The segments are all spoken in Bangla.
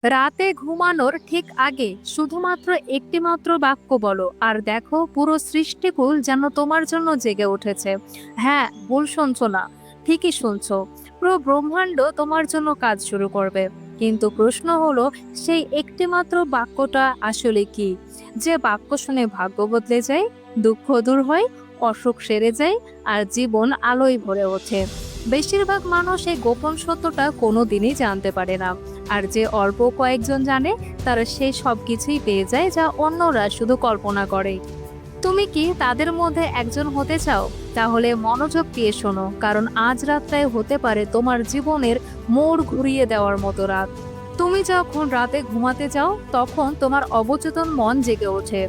রাতে ঘুমানোর ঠিক আগে শুধুমাত্র একটি মাত্র বাক্য বলো আর দেখো পুরো সৃষ্টিকুল যেন তোমার জন্য জেগে উঠেছে। হ্যাঁ, ভুল শুনছো না, ঠিকই শুনছো। পুরো ব্রহ্মাণ্ড তোমার জন্য কাজ শুরু করবে। কিন্তু প্রশ্ন হলো, সেই একটি মাত্র বাক্যটা আসলে কি? যে বাক্য শুনে ভাগ্য বদলে যায়, দুঃখ দূর হয়, অসুখ সেরে যায়, আর জীবন আলোয় ভরে ওঠে। বেশিরভাগ মানুষ এই গোপন সত্যটা কোনোদিনই জানতে পারে না। আর যে অল্প কয়েকজন জানে, তারা সেই সব কিছুই পেয়ে যায় যা অন্যরা শুধু কল্পনা করে। তুমি কি তাদের মধ্যে একজন হতে চাও? তাহলে মনোযোগ দিয়ে শোনো, কারণ আজ রাতটাই হতে পারে তোমার জীবনের মোড় ঘুরিয়ে দেওয়ার মতো রাত। তুমি যখন রাতে ঘুমাতে যাও, তখন তোমার অবচেতন মন জেগে ওঠে।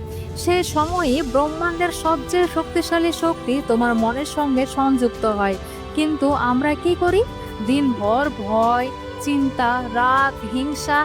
সে সময়ই ব্রহ্মাণ্ডের সবচেয়ে শক্তিশালী শক্তি তোমার মনের সঙ্গে সংযুক্ত হয়। কিন্তু আমরা কি করি? দিনভর ভয়, চিন্তা, রাগ, হিংসা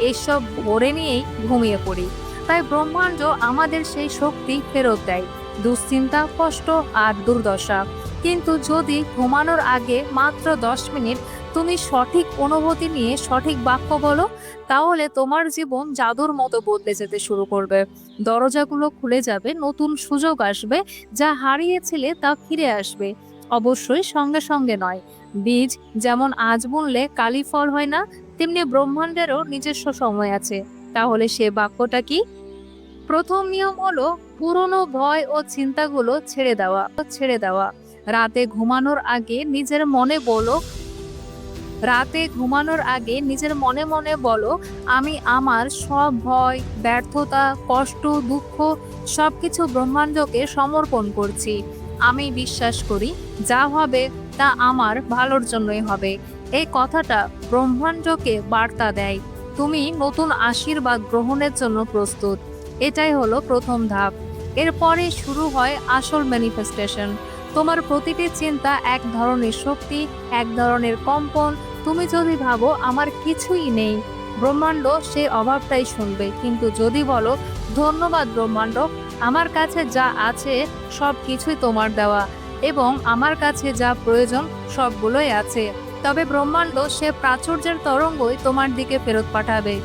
এসব ভরে নিয়েই ঘুমিয়ে পড়ি। তাই ব্রহ্মাণ্ড আমাদের সেই শক্তি ফেরত দেয়, দুশ্চিন্তা, কষ্ট আর দুর্দশা। কিন্তু যদি ঘুমানোর আগে মাত্র 10 মিনিট তুমি সঠিক অনুভূতি নিয়ে সঠিক বাক্য বলো, তাহলে তোমার জীবন জাদুর মতো বদলে যেতে শুরু করবে। দরজাগুলো খুলে যাবে, নতুন সুযোগ আসবে, যা হারিয়েছিলে তা ফিরে আসবে। অবশ্যই সঙ্গে সঙ্গে নয়। বীজ যেমন আজ বুনলে কালই ফল হয় না, তেমনি ব্রহ্মাণ্ডেরও নিজস্ব সময় আছে। তাহলে সে বাক্যটা কি? প্রথম নিয়ম হলো পুরনো ভয় ও চিন্তাগুলো ছেড়ে দেওয়া। রাতে ঘুমানোর আগে নিজের মনে বলো রাতে ঘুমানোর আগে নিজের মনে মনে বলো, আমি আমার সব ভয়, ব্যর্থতা, কষ্ট, দুঃখ সবকিছু ব্রহ্মাণ্ডকে সমর্পণ করছি। আমি বিশ্বাস করি যা হবে তা আমার ভালোর জন্যই হবে। এই কথাটা ব্রহ্মাণ্ডকে বার্তা দেয় তুমি নতুন আশীর্বাদ গ্রহণের জন্য প্রস্তুত। এটাই হলো প্রথম ধাপ। এরপরে শুরু হয় আসল ম্যানিফেস্টেশন। তোমার প্রতিটি চিন্তা এক ধরনের শক্তি, এক ধরনের কম্পন। তুমি যদি ভাবো আমার কিছুই নেই, ব্রহ্মাণ্ড সে অভাবটাই শুনবে। কিন্তু যদি বলো, ধন্যবাদ ব্রহ্মাণ্ড, আমার কাছে যা আছে সব কিছুই তোমার দেওয়া, এবং আমার কাছে যা প্রয়োজন সবগুলোই আছে, তবে ব্রহ্মাণ্ড সে প্রাচুর্যের তরঙ্গই তোমার দিকে ফেরত পাঠাবে।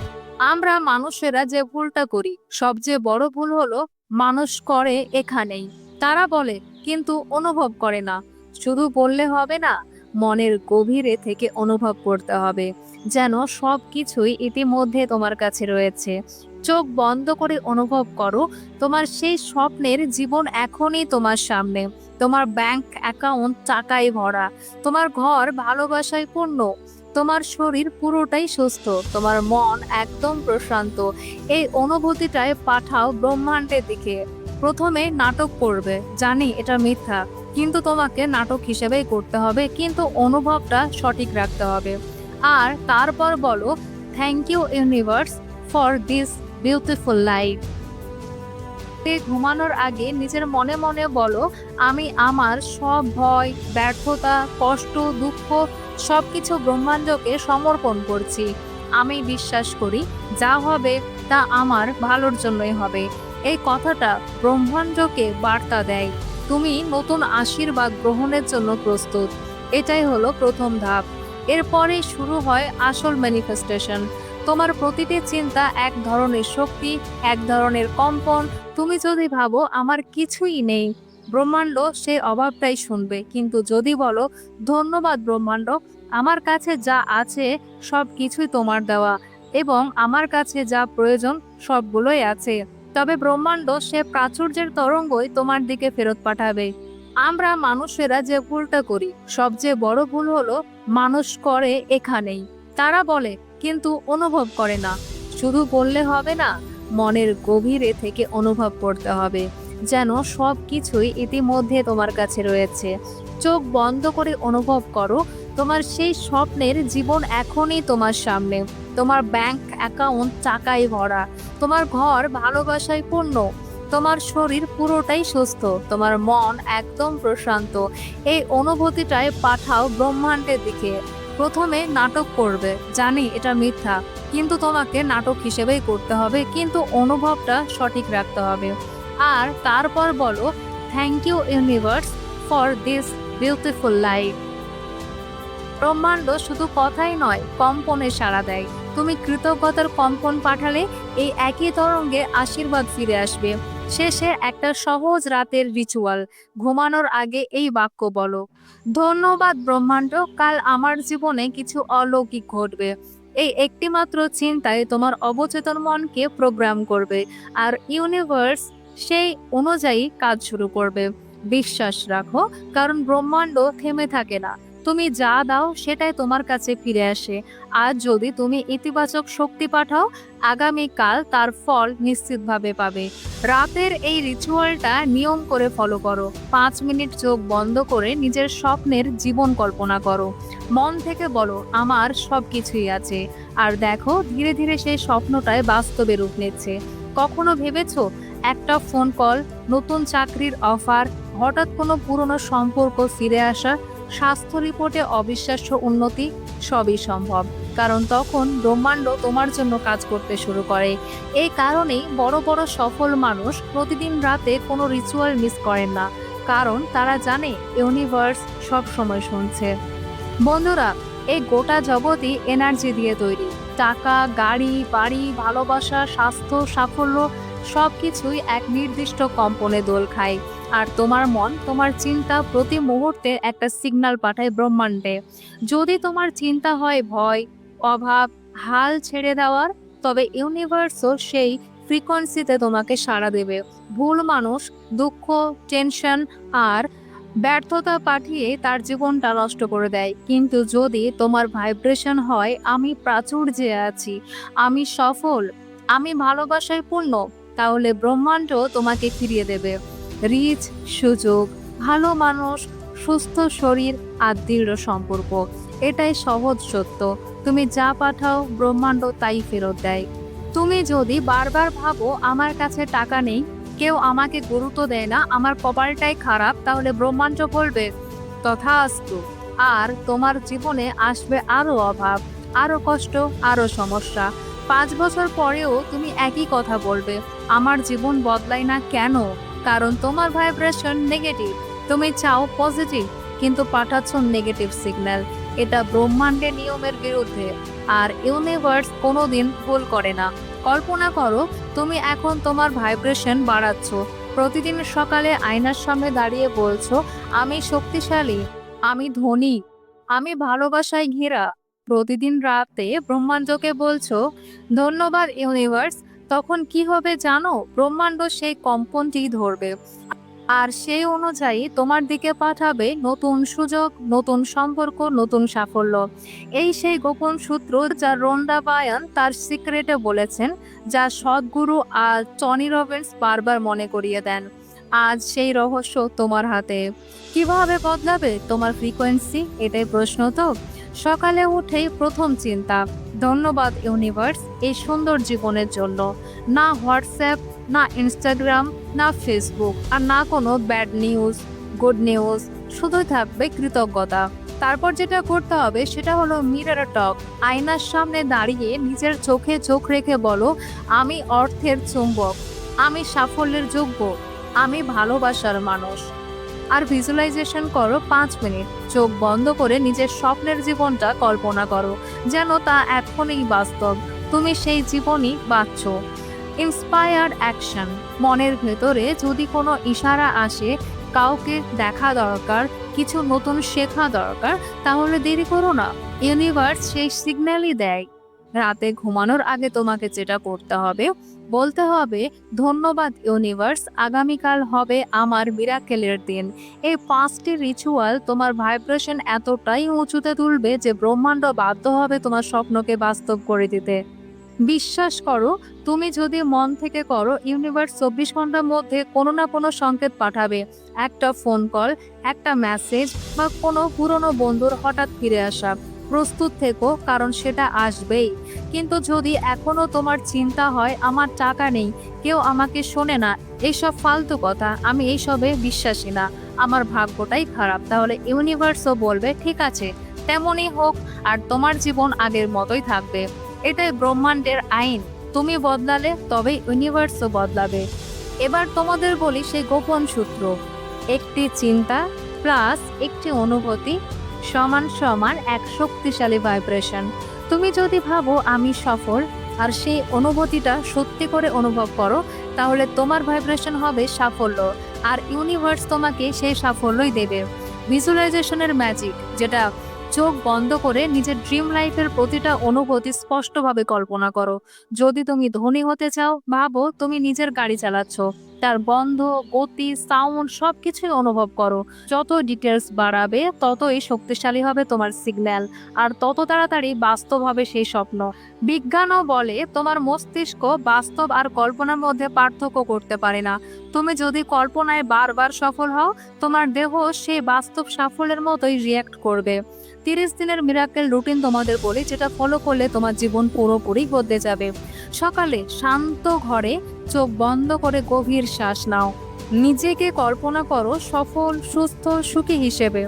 আমরা মানুষেরা যে ভুলটা করি, সবচেয়ে বড় ভুল হলো মানুষ করে এখানেই। তারা বলে কিন্তু অনুভব করে না। শুধু বললে হবে না, মনের গভীরে থেকে অনুভব করতে হবে, যেন সব কিছুই ইতিমধ্যে তোমার কাছে রয়েছে। চোখ বন্ধ করে অনুভব করো, তোমার সেই স্বপ্নের জীবন এখনই তোমার সামনে। তোমার ব্যাংক অ্যাকাউন্ট টাকায় ভরা, তোমার ঘর ভালোবাসায় পূর্ণ, তোমার শরীর পুরোটাই সুস্থ, তোমার মন একদম প্রশান্ত। এই অনুভূতিটাই পাঠাও ব্রহ্মাণ্ডের দিকে। প্রথমে নাটক করবে, জানি এটা মিথ্যা, কিন্তু তোমাকে নাটক হিসেবেই করতে হবে, কিন্তু অনুভবটা সঠিক রাখতে হবে। আর তারপর বলো, thank you universe for this beautiful life. ঘুমানোর আগে নিজের মনে মনে বলো, আমি আমার সব ভয়, ব্যর্থতা, কষ্ট, দুঃখ সবকিছু ব্রহ্মাণ্ডকে সমর্পণ করছি। আমি বিশ্বাস করি যা হবে তা আমার ভালোর জন্যই হবে। এই কথাটা ব্রহ্মাণ্ডকে বার্তা দেয় তুমি নতুন আশীর্বাদ গ্রহণের জন্য প্রস্তুত। এটাই হলো প্রথম ধাপ। এরপরে শুরু হয় আসল ম্যানিফেস্টেশন। তোমার প্রতিটি চিন্তা এক ধরনের শক্তি, এক ধরনের কম্পন। তুমি যদি ভাবো আমার কিছুই নেই, ব্রহ্মাণ্ড সে অভাবটাই শুনবে। কিন্তু যদি বলো, ধন্যবাদ ব্রহ্মাণ্ড, আমার কাছে যা আছে সব কিছুই তোমার দেওয়া, এবং আমার কাছে যা প্রয়োজন সবগুলোই আছে, তবে ব্রহ্মাণ্ড সে প্রাচুর্যের তরঙ্গই তোমার দিকে ফেরত পাঠাবে। আমরা মানুষেরা যে ভুলটা করি, সবচেয়ে বড় ভুল হলো মানুষ করে এখানেই। তারা বলে কিন্তু অনুভব করে না। শুধু বললে হবে না, মনের গভীরে থেকে অনুভব করতে হবে, যেন সব কিছুই ইতিমধ্যে তোমার কাছে রয়েছে। চোখ বন্ধ করে অনুভব করো, তোমার সেই স্বপ্নের জীবন এখনই তোমার সামনে। তোমার ব্যাংক অ্যাকাউন্ট টাকায় ভরা, তোমার ঘর ভালোবাসায় পূর্ণ, তোমার শরীর পুরোটাই সুস্থ, তোমার মন একদম প্রশান্ত। এই অনুভূতিটাই পাঠাও ব্রহ্মাণ্ডের দিকে। প্রথমে নাটক করবে, জানি এটা মিথ্যা, কিন্তু তোমাকে নাটক হিসেবেই করতে হবে, কিন্তু অনুভবটা সঠিক রাখতে হবে। আর তারপর বলো, thank you universe for this beautiful life. ব্রহ্মাণ্ড শুধু কথাই নয়, কম্পনে সাড়া দেয়। তুমি কৃতজ্ঞতার কম্পন পাঠালে এই একই তরঙ্গে আশীর্বাদ ফিরে আসবে। শেষে একটা সহজ রাতের রিচুয়াল, ঘুমানোর আগে এই বাক্য বলো, ধন্যবাদ ব্রহ্মাণ্ড, কাল আমার জীবনে কিছু অলৌকিক ঘটবে। এই একটি মাত্র চিন্তায় তোমার অবচেতন মনকে প্রোগ্রাম করবে, আর ইউনিভার্স সেই অনুযায়ী কাজ শুরু করবে। বিশ্বাস রাখো, কারণ ব্রহ্মাণ্ড থেমে থাকে না। তুমি যা দাও সেটাই তোমার কাছে ফিরে আসে। আর যদি তুমি ইতিবাচক শক্তি পাঠাও, আগামীকাল তার ফল নিশ্চিতভাবে পাবে। রাতের এই রিচুয়ালটা নিয়ম করে ফলো করো। 5 মিনিট চোখ বন্ধ করে নিজের স্বপ্নের জীবন কল্পনা করো। মন থেকে বলো, আমার সবকিছুই আছে। আর দেখো, ধীরে ধীরে সেই স্বপ্নটায় বাস্তবে রূপ নিচ্ছে। কখনো ভেবেছো একটা ফোন কল, নতুন চাকরির অফার, হঠাৎ কোনো পুরনো সম্পর্ক ফিরে আসা, স্বাস্থ্য রিপোর্টে অবিশ্বাস্য উন্নতি? সবই সম্ভব, কারণ তখন ব্রহ্মাণ্ড তোমার জন্য কাজ করতে শুরু করে। এই কারণেই বড় বড় সফল মানুষ প্রতিদিন রাতে কোনো রিচুয়াল মিস করেন না, কারণ তারা জানে ইউনিভার্স সব সময় শুনছে। বন্ধুরা, এই গোটা জগৎই এনার্জি দিয়ে তৈরি। টাকা, গাড়ি, বাড়ি, ভালোবাসা, স্বাস্থ্য, সাফল্য সবকিছুই এক নির্দিষ্ট কম্পনে দোল খায়। আর তোমার মন, তোমার চিন্তা প্রতি মুহূর্তে একটা সিগন্যাল পাঠায় ব্রহ্মাণ্ডে। যদি তোমার চিন্তা হয় ভয়, অভাব, হাল ছেড়ে দেওয়ার, তবে ইউনিভার্সও সেই ফ্রিকোয়েন্সিতে তোমাকে সাড়া দেবে। ভুল মানুষ দুঃখ, টেনশন আর ব্যর্থতা পাঠিয়ে তার জীবনটা নষ্ট করে দেয়। কিন্তু যদি তোমার ভাইব্রেশন হয়, আমি প্রাচুর্যে আছি, আমি সফল, আমি ভালোবাসায় পূর্ণ, তাহলে ব্রহ্মাণ্ড তোমাকে ফিরিয়ে দেবে রিচ, সুযোগ, ভালো মানুষ, সুস্থ শরীর আর দৃঢ় সম্পর্ক। এটাই সহজ সত্য। তুমি যা পাঠাও ব্রহ্মাণ্ড তাই ফেরত দেয়। তুমি যদি বারবার ভাবো আমার কাছে টাকা নেই, কেউ আমাকে গুরুত্ব দেয় না, আমার কপালটাই খারাপ, তাহলে ব্রহ্মাণ্ড বলবে তথাস্তু। আর তোমার জীবনে আসবে আরো অভাব, আরো কষ্ট, আরো সমস্যা। 5 বছর পরেও তুমি একই কথা বলবে, আমার জীবন বদলায় না কেন? কারণ তোমার ভাইব্রেশন নেগেটিভ। তুমি চাও পজিটিভ, কিন্তু পাঠাচ্ছ নেগেটিভ সিগন্যাল। এটা ব্রহ্মাণ্ডের নিয়মের বিরুদ্ধে। আর ইউনিভার্স কোনোদিন ভুল করে না। কল্পনা করো, তুমি এখন তোমার ভাইব্রেশন বাড়াচ্ছ। প্রতিদিন সকালে আয়নার সামনে দাঁড়িয়ে বলছো, আমি শক্তিশালী, আমি ধনী, আমি ভালোবাসায় ঘেরা। প্রতিদিন রাতে ব্রহ্মাণ্ডকে বলছো, ধন্যবাদ ইউনিভার্স। তখন কি হবে জানো? ব্রহ্মাণ্ড সেই কম্পনটি ধরবে, আর সেই অনুযায়ী তোমার দিকে পাঠাবে নতুন সুযোগ, নতুন সম্পর্ক, নতুন সাফল্য। এই সেই গোপন সূত্র যা রোন্ডা বায়ান তার সিক্রেটে বলেছেন, যা সদ্গুরু আর টনি রবিন্স বারবার মনে করিয়ে দেন। আজ সেই রহস্য তোমার হাতে। কিভাবে বদলাবে তোমার ফ্রিকোয়েন্সি? এটাই প্রশ্ন তো। সকালে উঠেই প্রথম চিন্তা, ধন্যবাদ ইউনিভার্স এই সুন্দর জীবনের জন্য। না হোয়াটসঅ্যাপ, না ইনস্টাগ্রাম, না ফেসবুক, আর না কোনো ব্যাড নিউজ, গুড নিউজ, শুধু থাকবে কৃতজ্ঞতা। তারপর যেটা করতে হবে সেটা হলো মিরর টক। আয়নার সামনে দাঁড়িয়ে নিজের চোখে চোখ রেখে বলো, আমি অর্থের চুম্বক, আমি সাফল্যের যোগ্য, আমি ভালোবাসার মানুষ। আর ভিজুয়ালাইজেশন করো 5 মিনিট। চোখ বন্ধ করে নিজের স্বপ্নের জীবনটা কল্পনা করো, যেন তা এখনই বাস্তব। তুমি সেই জীবনই বাঁচছো। Inspired action. মনের ভেতরে যদি কোনো ইশারা আসে, কাউকে দেখা দরকার, কিছু নতুন শেখা দরকার, তাহলে দেরি করো না। ইউনিভার্স সেই সিগন্যালই দেয়। রাতে ঘুমানোর আগে তোমাকে যেটা করতে হবে, বলতে হবে, ধন্যবাদ ইউনিভার্স, আগামীকাল হবে আমার মিরাকেলের দিন। এই 5টি রিচুয়াল তোমার ভাইব্রেশন এতটাই উঁচুতে তুলবে যে ব্রহ্মাণ্ড বাধ্য হবে তোমার স্বপ্নকে বাস্তব করে দিতে। বিশ্বাস করো, তুমি যদি মন থেকে করো, ইউনিভার্স 24 ঘন্টার মধ্যে কোনো না কোনো সংকেত পাঠাবে। একটা ফোন কল, একটা মেসেজ, বা কোনো পুরনো বন্ধুর হঠাৎ ফিরে আসা। প্রস্তুত থেকো, কারণ সেটা আসবেই। কিন্তু যদি এখনো তোমার চিন্তা হয় আমার টাকা নেই, কেউ আমাকে শোনে না, এইসব ফালতু কথা, আমি এইসবে বিশ্বাসী না, আমার ভাগ্যটাই খারাপ, তাহলে ইউনিভার্সও বলবে ঠিক আছে, তেমনই হোক, আর তোমার জীবন আগের মতোই থাকবে। এটাই ব্রহ্মাণ্ডের আইন। তুমি বদলালে তবে ইউনিভার্সও বদলাবে। এবার তোমাদের বলি সেই গোপন সূত্র। একটি চিন্তা প্লাস একটি অনুভূতি সমান সমান এক শক্তিশালী ভাইব্রেশন। তুমি যদি ভাবো আমি সফল আর সেই অনুভূতিটা সত্যি করে অনুভব করো, তাহলে তোমার ভাইব্রেশন হবে সাফল্য, আর ইউনিভার্স তোমাকে সেই সাফল্যই দেবে। ভিজুয়ালাইজেশনের ম্যাজিক, যেটা চোখ বন্ধ করে নিজের ড্রিম লাইফের প্রতিটা অনুভূতি স্পষ্টভাবে কল্পনা করো। যদি তুমি ধনী হতে চাও, ভাবো তুমি নিজের গাড়ি চালাচ্ছ, তার গন্ধ, গতি, সাউন্ড সবকিছুই অনুভব করো। যত ডিটেলস বাড়াবে ততই শক্তিশালী হবে তোমার সিগন্যাল, আর তত তাড়াতাড়ি বাস্তব হবে সেই স্বপ্ন। বিজ্ঞানও বলে তোমার মস্তিষ্ক বাস্তব আর কল্পনার মধ্যে পার্থক্য করতে পারে না। তুমি যদি কল্পনায় বারবার সফল হও, তোমার দেহ সেই বাস্তব সাফল্যের মতোই রিয়্যাক্ট করবে। 30 দিনের মিরাকেল রুটিন তোমাদের বলি, যেটা ফলো করলে তোমার জীবন পুরোপুরি বদলে যাবে। সকালে শান্ত ঘরে চোখ বন্ধ করে গভীর শ্বাস নাও। নিজেকে কল্পনা করো সফল, সুস্থ, সুখী হিসেবে।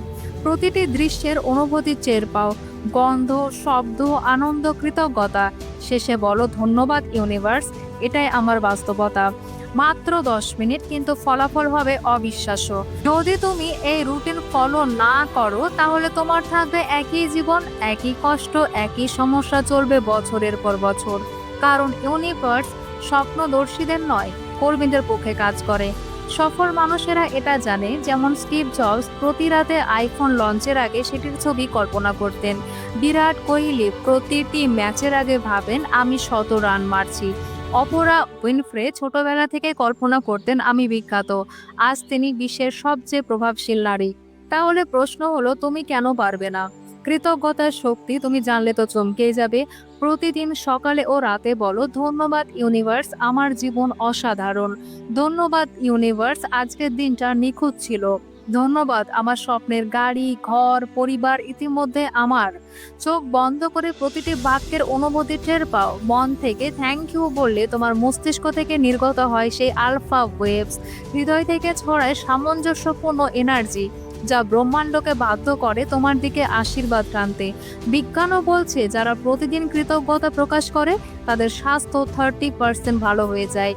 প্রতিটি দৃশ্যের অনুভূতি টের পাও, গন্ধ, শব্দ, আনন্দ, কৃতজ্ঞতা। শেষে বলো ধন্যবাদ ইউনিভার্স, এটাই আমার বাস্তবতা। মাত্র 10 মিনিট, কিন্তু ফলাফল হবে অবিশ্বাস্য। যদি তুমি এই রুটিন ফলো না করো, তাহলে তোমার থাকবে একই জীবন, একই কষ্ট, একই সমস্যা চলবে বছরের পর বছর। কারণ ইউনিভার্স স্বপ্নদর্শীদের নয়, কর্মীদের পক্ষে কাজ করে। সফল মানুষেরা এটা জানে, যেমন স্টিভ জবস প্রতি রাতে আইফোন লঞ্চের আগে সেটির ছবি কল্পনা করতেন। বিরাট কোহলি প্রতিটি ম্যাচের আগে ভাবেন আমি 100 রান মারছি। অপরা উইনফ্রে ছোটবেলা থেকে কল্পনা করতেন আমি বিখ্যাত। আজ তিনি বিশ্বের সবচেয়ে প্রভাবশীল নারী। তাহলে প্রশ্ন হলো, তুমি কেন পারবে না? কৃতজ্ঞতার শক্তি তুমি জানলে তো চমকেই যাবে। প্রতিদিন সকালে ও রাতে বলো ধন্যবাদ ইউনিভার্স, আমার জীবন অসাধারণ। ধন্যবাদ ইউনিভার্স, আজকের দিনটা নিখুঁত ছিল। ধন্যবাদ আমার স্বপ্নের গাড়ি, ঘর, পরিবার ইতিমধ্যে আমার। চোখ বন্ধ করে প্রতিটি বাক্যের অনুভূতি টের পাও। মন থেকে থ্যাংক ইউ বললে তোমার মস্তিষ্ক থেকে নির্গত হয় সেই আলফা ওয়েভস। হৃদয় থেকে ছড়ায় সামঞ্জস্যপূর্ণ এনার্জি, যা ব্রহ্মাণ্ডকে বাধ্য করে তোমার দিকে আশীর্বাদ টানতে। বিজ্ঞানও বলছে যারা প্রতিদিন কৃতজ্ঞতা প্রকাশ করে তাদের স্বাস্থ্য 30% ভালো হয়ে যায়,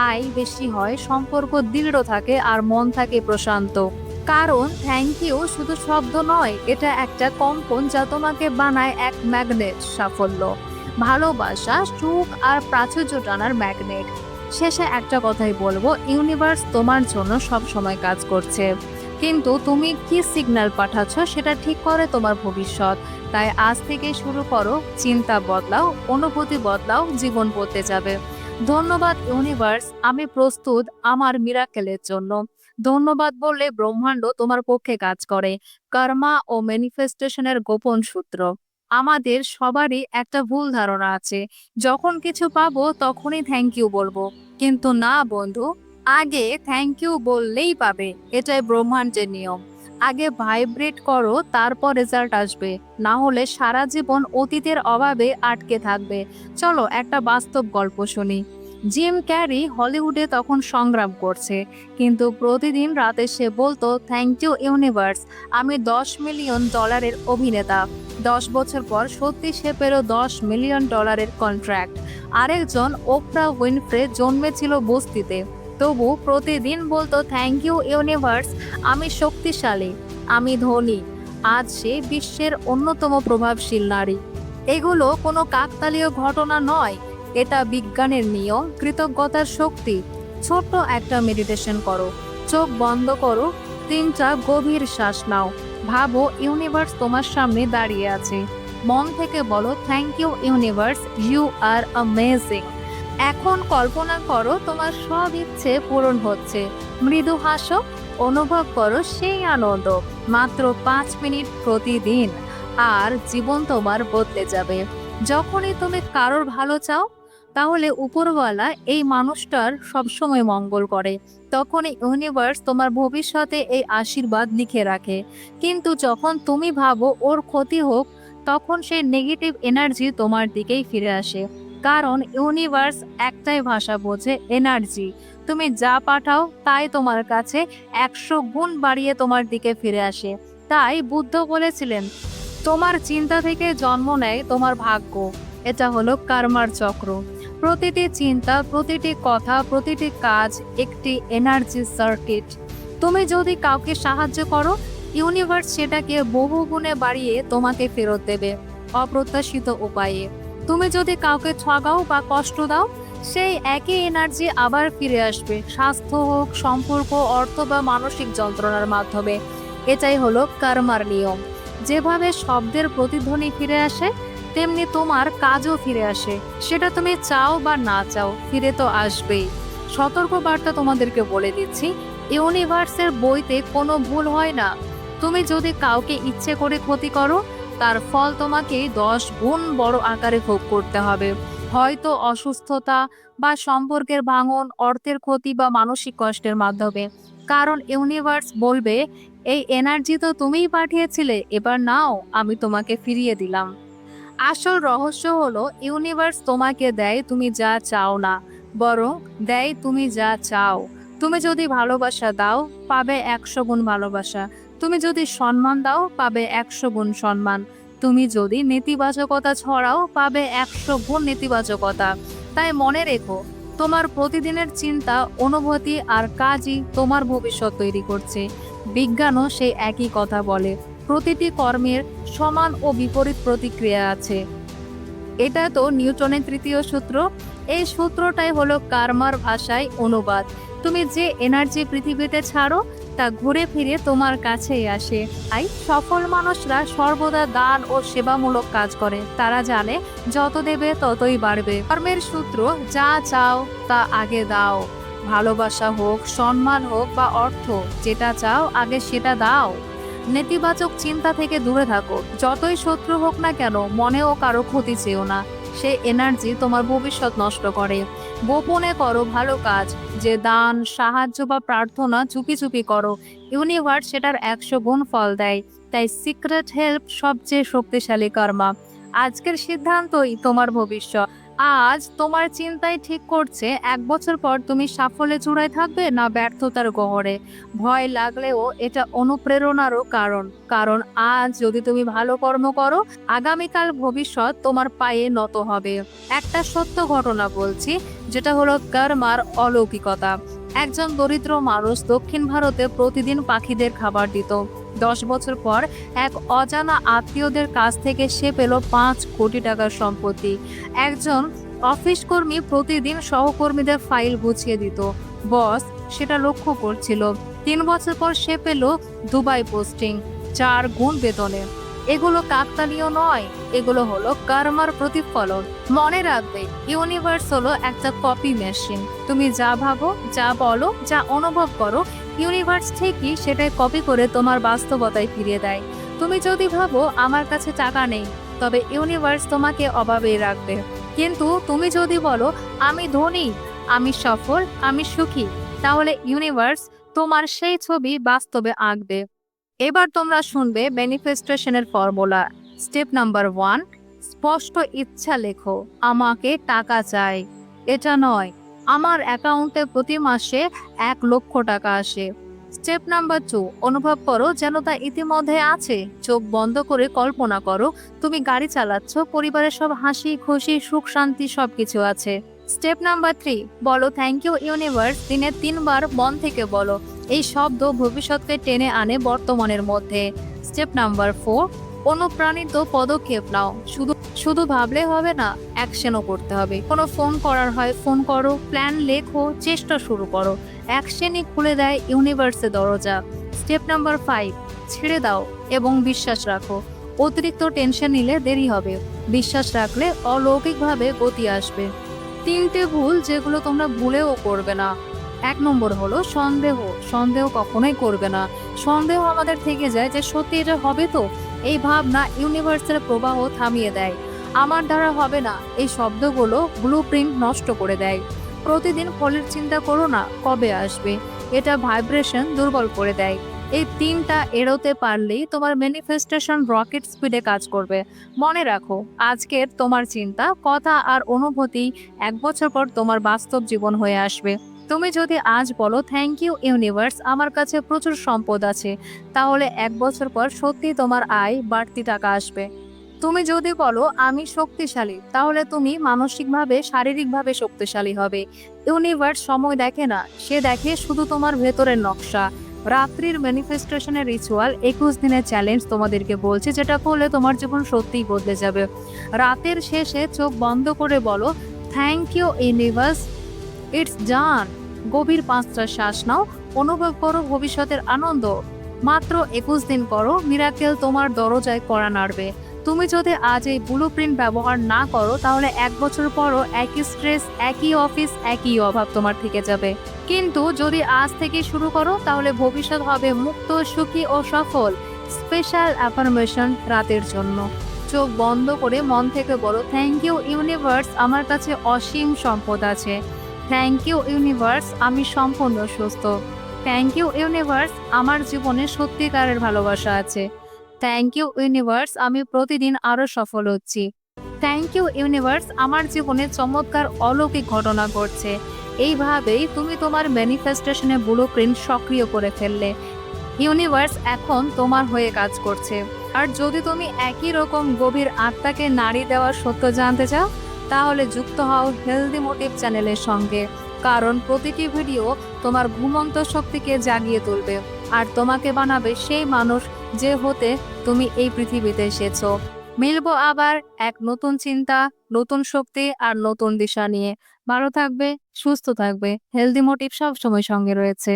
আয় বেশি হয়, সম্পর্ক দৃঢ় থাকে, আর মন থাকে প্রশান্ত। কারণ থ্যাংক ইউ শুধু শব্দ নয়, এটা একটা কম্পন যা তোমাকে বানায় এক ম্যাগনেট। সাফল্য, ভালোবাসা, সুখ আর প্রাচুর্য টানার ম্যাগনেট। শেষে একটা কথাই বলবো, ইউনিভার্স তোমার জন্য সব সময় কাজ করছে, কিন্তু তুমি কি সিগন্যাল পাঠাচ্ছ সেটা ঠিক করে তোমার ভবিষ্যৎ। তাই আজ থেকে শুরু করো, চিন্তা বদলাও, অনুভূতি বদলাও, জীবন বদলে যাবে। ধন্যবাদ ইউনিভার্স, আমি প্রস্তুত আমার মিরাকেলের জন্য। ধন্যবাদ বললে ব্রহ্মাণ্ড তোমার পক্ষে কাজ করে। কর্মা ও ম্যানিফেস্টেশনের গোপন সূত্র। আমাদের সবারই একটা ভুল ধারণা আছে, যখন কিছু পাবো তখনই থ্যাংক ইউ বলবো। কিন্তু না বন্ধু, আগে থ্যাংক ইউ বললেই পাবে, এটাই ব্রহ্মাণ্ডের নিয়ম। আগে ভাইব্রেট করো, তারপর রেজাল্ট আসবে। না হলে সারা জীবন অতীতের অভাবে আটকে থাকবে। চলো একটা বাস্তব গল্প শুনি। জিম ক্যারি হলিউডে তখন সংগ্রাম করছে, কিন্তু প্রতিদিন রাতে সে বলতো থ্যাংক ইউ ইউনিভার্স, আমি $10 মিলিয়ন অভিনেতা। 10 বছর পর সত্যি সে পেল $10 মিলিয়ন কন্ট্রাক্ট। আরেকজন ওপ্রা উইনফ্রে জন্মেছিল বস্তিতে, তবু প্রতিদিন বলতো থ্যাংক ইউ ইউনিভার্স, আমি শক্তিশালী, আমি ধনী। আজ সে বিশ্বের অন্যতম প্রভাবশীল নারী। এগুলো কোনো কাকতালীয় ঘটনা নয়, এটা বিজ্ঞানের নিয়ম, কৃতজ্ঞতার শক্তি। ছোট্ট একটা মেডিটেশন করো, চোখ বন্ধ করো, 3টা গভীর শ্বাস নাও। ভাবো ইউনিভার্স তোমার সামনে দাঁড়িয়ে আছে। মন থেকে বলো thank you universe, you are amazing. এখন কল্পনা করো তোমার সব ইচ্ছে পূরণ হচ্ছে। মৃদু হাসো, অনুভব করো সেই আনন্দ। মাত্র 5 মিনিট প্রতিদিন, আর জীবন তোমার বদলে যাবে। যখনই তুমি কারোর ভালো চাও, তাহলে উপরওয়ালা এই মানুষটার সবসময় মঙ্গল করে। তখনই ইউনিভার্স তোমার ভবিষ্যতে এই আশীর্বাদ লিখে রাখে। কিন্তু যখন তুমি ভাবো ওর ক্ষতি হোক, তখন সেই নেগেটিভ এনার্জি তোমার দিকেই ফিরে আসে। কারণ ইউনিভার্স একটাই ভাষা বোঝে, এনার্জি। তুমি যা পাঠাও তাই তোমার কাছে 100 গুণ বাড়িয়ে তোমার দিকে ফিরে আসে। তাই বুদ্ধ বলেছিলেন, তোমার চিন্তা থেকে জন্ম নেয় তোমার ভাগ্য। এটা হলো কর্মার চক্র। প্রতিটি চিন্তা, প্রতিটি কথা, প্রতিটি কাজ একটি এনার্জি সার্কিট। তুমি যদি কাউকে সাহায্য করো, ইউনিভার্স সেটাকে বহু গুণে বাড়িয়ে তোমাকে ফেরত দেবে। অপ্রত্যাশিত উপায়ে। তুমি যদি কাউকে ঠকাও বা কষ্ট দাও, সেই একই এনার্জি আবার ফিরে আসবে, স্বাস্থ্য হোক, সম্পর্ক, অর্থ বা মানসিক যন্ত্রণার মাধ্যমে। এটাই হলো কর্মার নিয়ম। যেভাবে শব্দের প্রতিধ্বনি ফিরে আসে, তেমনি তোমার কাজও ফিরে আসে। সেটা তুমি চাও বা না চাও, ফিরে তো আসবেই। সতর্ক বার্তা তোমাদেরকে বলে দিচ্ছি, ইউনিভার্সের বইতে কোনো ভুল হয় না। তুমি যদি কাউকে ইচ্ছে করে ক্ষতি করো, তার ফল তোমাকে 10 গুণ বড় আকারে ভোগ করতে হবে। হয়তো অসুস্থতা বা সম্পর্কের ভাঙন, অর্থের ক্ষতি বা মানসিক কষ্টের মাধ্যমে। কারণ ইউনিভার্স বলবে, এই এনার্জি তো তুমিই পাঠিয়েছিলে, এবার নাও, আমি তোমাকে ফিরিয়ে দিলাম। আসল রহস্য হলো, ইউনিভার্স তোমাকে দেয় তুমি যা চাও না, বরং দেয় তুমি যা চাও। তুমি যদি ভালোবাসা দাও, পাবে 100 গুণ ভালোবাসা। তুমি যদি সম্মান দাও, পাবে 100 গুণ সম্মান। তুমি যদি নেতিবাচকতা ছড়াও, পাবে 100 গুণ নেতিবাচকতা। তাই মনে রেখো, তোমার প্রতিদিনের চিন্তা, অনুভূতি আর কাজই তোমার ভবিষ্যৎ তৈরি করছে। বিজ্ঞানও সেই একই কথা বলে, প্রতিটি কর্মের সমান ও বিপরীত প্রতিক্রিয়া আছে। এটা তো নিউটনের তৃতীয় সূত্র। এই সূত্রটাই হলো কার্মার ভাষায় অনুবাদ। তুমি যে এনার্জি পৃথিবীতে ছাড়ো, তা ঘুরে ফিরে তোমার কাছেই আসে। তাই সফল মানুষরা সর্বদা দান ও সেবামূলক কাজ করে। তারা জানে, যত দেবে ততই বাড়বে। কর্মের সূত্র, যা চাও তা আগে দাও। ভালোবাসা হোক, সম্মান হোক বা অর্থ, যেটা চাও আগে সেটা দাও। নেতিবাচক চিন্তা থেকে দূরে থাকো। যতই শত্রু হোক না কেন, মনেও কারো ক্ষতি চেও না। সে এনার্জি তোমার ভবিষ্যৎ নষ্ট করে। গোপনে করো ভালো কাজ, যে দান, সাহায্য বা প্রার্থনা চুপি চুপি করো, ইউনিভার্স সেটার 100 গুণ ফল দেয়। তাই সিক্রেট হেল্প সবচেয়ে শক্তিশালী কর্মা। আজকের সিদ্ধান্তই তোমার ভবিষ্যৎ। আজ তোমার চিন্তাই ঠিক করছে 1 বছর পর তুমি সাফল্যে চূড়ায় থাকবে না ব্যর্থতার গহরে। ভয় লাগলেও এটা অনুপ্রেরণারও কারণ। কারণ আজ যদি তুমি ভালো কর্ম করো, আগামীকাল ভবিষ্যৎ তোমার পায়ে নত হবে। একটা সত্য ঘটনা বলছি, যেটা হলো কর্মার অলৌকিকতা। একজন দরিদ্র মানুষ দক্ষিণ ভারতে প্রতিদিন পাখিদের খাবার দিত। 10 বছর পর এক অজানা আত্মীয়দের কাছ থেকে সে পেল 5 কোটি টাকার সম্পত্তি। একজন অফিস কর্মী প্রতিদিন সহকর্মীদের ফাইল গুছিয়ে দিত। বস সেটা লক্ষ্য করছিল। 3 বছর পর সে পেল দুবাই পোস্টিং, 4 গুণ বেতনে। এগুলো কাকতালীয় নয়, এগুলো হলো কর্মার প্রতিফলন। মনে রাখবে, ইউনিভার্স হলো একটা কপি মেশিন। তুমি যা ভাবো, যা বলো, যা অনুভব করো, ইউনিভার্স ঠিকই সেটাই কপি করে তোমার বাস্তবতায় ফিরিয়ে দেয়। তুমি যদি ভাবো আমার কাছে টাকা নেই, তবে ইউনিভার্স তোমাকে অভাবেই রাখবে। কিন্তু তুমি যদি বলো আমি ধনী, আমি সফল, আমি সুখী, তাহলে ইউনিভার্স তোমার সেই ছবি বাস্তবে আঁকবে। এবার তোমরা শুনবে ম্যানিফেস্টেশনের ফর্মুলা। স্টেপ নাম্বার 1, স্পষ্ট ইচ্ছা লেখো, আমাকে টাকা চাই। এটা নয়, আমার অ্যাকাউন্টে প্রতি মাসে 1 লক্ষ টাকা আসে। স্টেপ নাম্বার 2, অনুভব করো যেন তা ইতিমধ্যে আছে। চোখ বন্ধ করে কল্পনা করো তুমি গাড়ি চালাচ্ছ, পরিবারের সব হাসি খুশি, সুখ শান্তি সবকিছু আছে। স্টেপ নাম্বার 3, বলো থ্যাংক ইউ ইউনিভার্স। দিনে 3 বার মন থেকে বলো। এই শব্দ ভবিষ্যৎকে টেনে আনে বর্তমানের মধ্যে। স্টেপ নাম্বার 4, অনুপ্রাণিত পদক্ষেপ নাও। শুধু শুধু ভাবলে হবে না, অ্যাকশনও করতে হবে। কোনো ফোন করার হয় ফোন করো, প্ল্যান লেখো, চেষ্টা শুরু করো। অ্যাকশনই খুলে দেয় ইউনিভার্সের দরজা। স্টেপ নাম্বার 5, ছেড়ে দাও এবং বিশ্বাস রাখো। অতিরিক্ত টেনশন নিলে দেরি হবে, বিশ্বাস রাখলে অলৌকিকভাবে গতি আসবে। 3টে ভুল যেগুলো তোমরা ভুলেও করবে না। 1 নম্বর হলো সন্দেহ। সন্দেহ কখনোই করবে না। সন্দেহ আমাদের থেকে যায় যে সত্যি এটা হবে তো। এই ভাবনা ইউনিভার্সের প্রবাহ থামিয়ে দেয়। আমার দ্বারা হবে না, এই শব্দগুলো ব্লুপ্রিন্ট নষ্ট করে দেয়। প্রতিদিন ফলের চিন্তা করো না কবে আসবে, এটা ভাইব্রেশন দুর্বল করে দেয়। এই 3টা এড়োতে পারলেই তোমার ম্যানিফেস্টেশন রকেট স্পিডে কাজ করবে। মনে রাখো, আজকের তোমার চিন্তা, কথা আর অনুভূতি 1 বছর পর তোমার বাস্তব জীবন হয়ে আসবে। তুমি যদি আজ বলো থ্যাংক ইউ ইউনিভার্স, আমার কাছে প্রচুর সম্পদ আছে, তাহলে 1 বছর পর সত্যি তোমার আয় বাড়তি টাকা আসবে। তুমি যদি বলো আমি শক্তিশালী, তাহলে তুমি মানসিকভাবে, শারীরিকভাবে শক্তিশালী হবে। ইউনিভার্স সময় দেখে না, সে দেখে শুধু তোমার ভেতরের নকশা। রাত্রির ম্যানিফেস্টেশনের রিচুয়াল 21 দিনের চ্যালেঞ্জ তোমাদেরকে বলছি, যেটা করলে তোমার জীবন সত্যিই বদলে যাবে। রাতের শেষে চোখ বন্ধ করে বলো, thank you universe, it's done. গভীর 5টা শ্বাস নাও, অনুভব করো ভবিষ্যতের আনন্দ। মাত্র 21 দিন করো, মিরাকেল তোমার দরজায় কড়া নাড়বে। তুমি যদি আজ এই ব্লুপ্রিন্ট ব্যবহার না করো, তাহলে 1 বছর পরও একই স্ট্রেস, একই অফিস, একই অভাব তোমার থেকে যাবে। কিন্তু যদি আজ থেকে শুরু করো, তাহলে ভবিষ্যৎ হবে মুক্ত, সুখী ও সফল। স্পেশাল অ্যাফার্মেশন রাতের জন্য। চোখ বন্ধ করে মন থেকে বলো, থ্যাংক ইউ ইউনিভার্স, আমার কাছে অসীম সম্পদ আছে। থ্যাংক ইউ ইউনিভার্স, আমি সম্পূর্ণ সুস্থ। থ্যাংক ইউ ইউনিভার্স, আমার জীবনে সত্যিকারের ভালোবাসা আছে। থ্যাংক ইউ ইউনিভার্স, আমি প্রতিদিন আরো সফল হচ্ছি। থ্যাংক ইউ ইউনিভার্স, আমার জীবনে চমৎকার অলৌকিক ঘটনা ঘটছে। এইভাবেই তুমি তোমার ম্যানিফেস্টেশনে ব্লুপ্রিন্ট সক্রিয় করে ফেললে। ইউনিভার্স এখন তোমার হয়ে কাজ করছে। আর যদি তুমি একই রকম গভীর আত্মাকে নাড়ি দেওয়ার সত্য জানতে চাও, তাহলে যুক্ত হও হেলদি মোটিভ চ্যানেলের সঙ্গে। কারণ প্রতিটি ভিডিও তোমার ঘুমন্ত শক্তিকে জাগিয়ে তুলবে আর তোমাকে বানাবে সেই মানুষ যে হতে তুমি এই পৃথিবীতে এসেছো। মিলবো আবার এক নতুন চিন্তা, নতুন শক্তি আর নতুন দিশা নিয়ে। ভালো থাকবে, সুস্থ থাকবে, হেলদি মোটিভ সবসময় সঙ্গে রয়েছে।